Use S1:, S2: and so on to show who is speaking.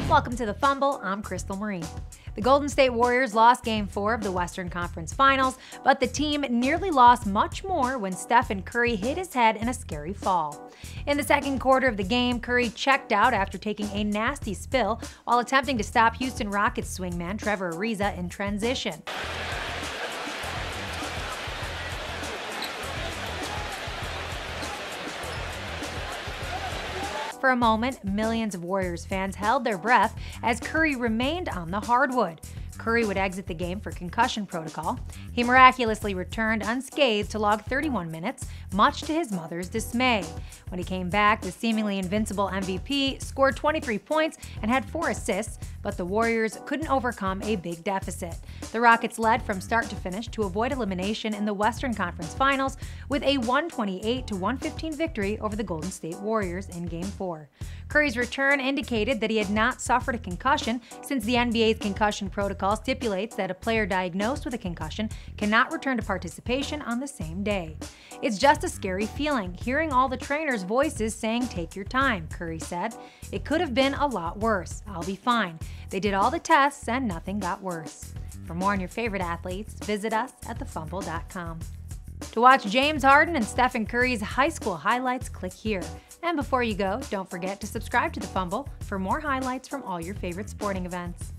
S1: Welcome to the Fumble. I'm Crystal Marie. The Golden State Warriors lost Game 4 of the Western Conference Finals, but the team nearly lost much more when Stephen Curry hit his head in a scary fall. In the second quarter of the game, Curry checked out after taking a nasty spill while attempting to stop Houston Rockets swingman Trevor Ariza in transition. For a moment, millions of Warriors fans held their breath as Curry remained on the hardwood. Curry would exit the game for concussion protocol. He miraculously returned unscathed to log 31 minutes, much to his mother's dismay. When he came back, the seemingly invincible MVP scored 23 points and had 4 assists, but the Warriors couldn't overcome a big deficit. The Rockets led from start to finish to avoid elimination in the Western Conference Finals with a 128-115 victory over the Golden State Warriors in Game 4. Curry's return indicated that he had not suffered a concussion, since the NBA's concussion protocol stipulates that a player diagnosed with a concussion cannot return to participation on the same day. "It's just a scary feeling, hearing all the trainers' voices saying take your time," Curry said. "It could have been a lot worse. I'll be fine. They did all the tests and nothing got worse." For more on your favorite athletes, visit us at thefumble.com. To watch James Harden and Stephen Curry's high school highlights, click here. And before you go, don't forget to subscribe to The Fumble for more highlights from all your favorite sporting events.